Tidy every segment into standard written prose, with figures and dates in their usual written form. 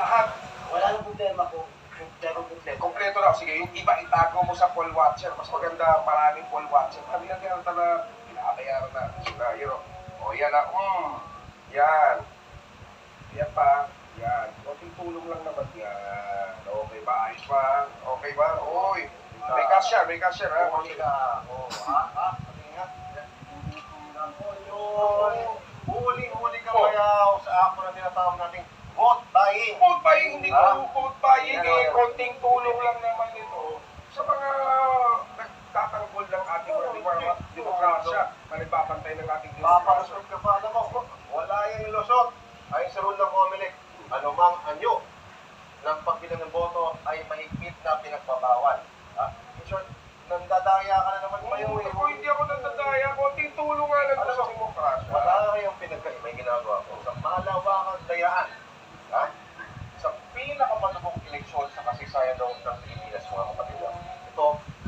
Lahat. Wala nang problema kung kompleto. Kompleto na. Sige, yung iba itago mo sa poll watcher. Mas maganda maraming poll watcher. Kami lang yan na pinakabayaran na. Sila, you know. O yan na. Yan. Yan pa. Yan. Konting tulong lang naman yan. Okay ba? Ayos ba? Okay ba? Uy. May cashier. May cashier. Ha? Okay ka. Sabi nga. Huli ka kaya sa ako na tinatawag nating vote buying. Vote buying, hindi ko vote buying eh. Yan. Konting tulong lang naman ito sa mga nagtatanggol ng ating demokrasya na nagbabantay ng ating Papalusot ka pa. Alam mo, wala yung lusot. Ayon sa rule ng COMELEC, anumang anyo ng pagbilang ng boto ay mahigpit na pinagbabawal. In short, nandadaya ka na naman ngayon. Ako hindi ako nandadaya. Konting tulong nga lang sa demokrasya. Wala kayong pinagkaiba yung ginagawa ko. Sa malawakang dayaan, sa pinakamalubong eleksyon sa kasaysayan ng Pilipinas, mga kapatid. Ito,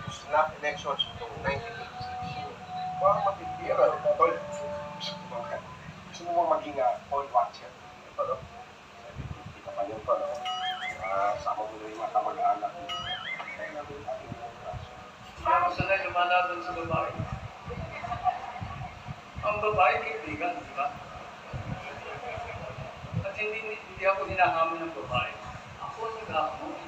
snap elections noong 1986. Parang matindi. Tol, gusto mo bang maging poll watcher? Ito, no? Hindi ka pa yun to, no? Sama mo na yung mga kamag-anak mo. Kaya namin yung ating demokrasya. Kaya sanay lumalaban sa babae. Ang babae kaibigan, di ba? At hindi ako hinahamon ng babae. Ako ang naghahamon.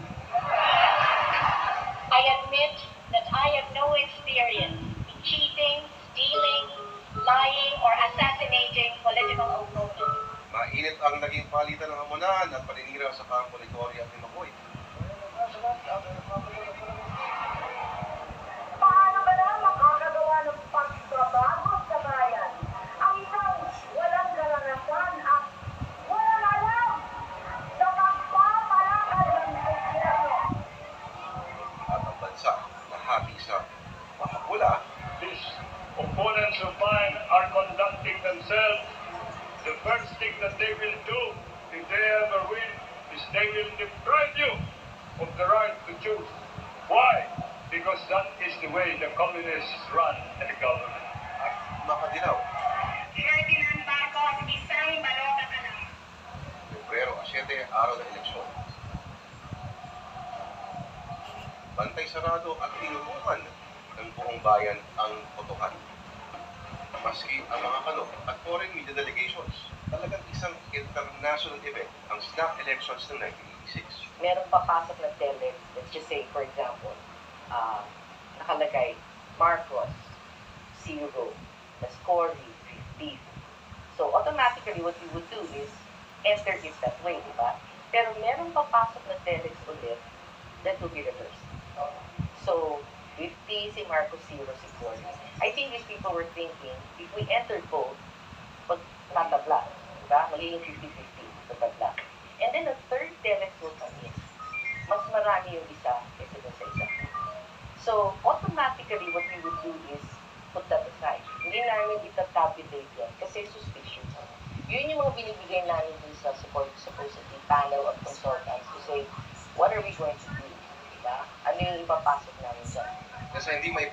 I admit that I have no experience in cheating, stealing, lying, or assassinating political opponents. Mainit ang naging palitan ng hamunan at paninira sa kampo ni Cory at ni Macoy. Paano ba na makakagawa ng pagbabago sa bayan? Ang isang walang karanasan at walang alam sa pagpapalakad ng gobyerno. At ang bansa nahati sa makapula. These opponents of mine are conducting themselves. The first thing that they will do if they ever win is they will deprive you of the right to choose. Why? Because that is the way the communists run the government. At makadilaw. Ferdinand Marcos, isang balota ka lang. Pebrero 7, araw ng eleksyon. Bantay sarado at tinutukan ng buong bayan ang botohan. Maski ang mga kano at foreign media delegations, talagang isang international event ang snap elections ng 1986. Meron papasok na tele, let's just say, for example, nakalagay Marcos, 0, tas Cory, 50. So, automatically, what you would do is enter it that way, di ba? Pero meron papasok na telex ulit that will be reversed. So, 50 si Marcos, 0 si Cory. I think these people were thinking, if we enter both, pag tatabla, di ba? Magiging 50-50 sa tabla. And then the third telex will come in. Mas marami yung isa kaysa dun sa isa. So, automatically, what we would do is put that aside. Hindi namin itatabulate yan kasi suspicious. Yun yung mga binibigay namin dun sa supposedly panel of consultants to say, what are we going to do? Diba? Ano yung ipapasok namin dyan? Kasi hindi may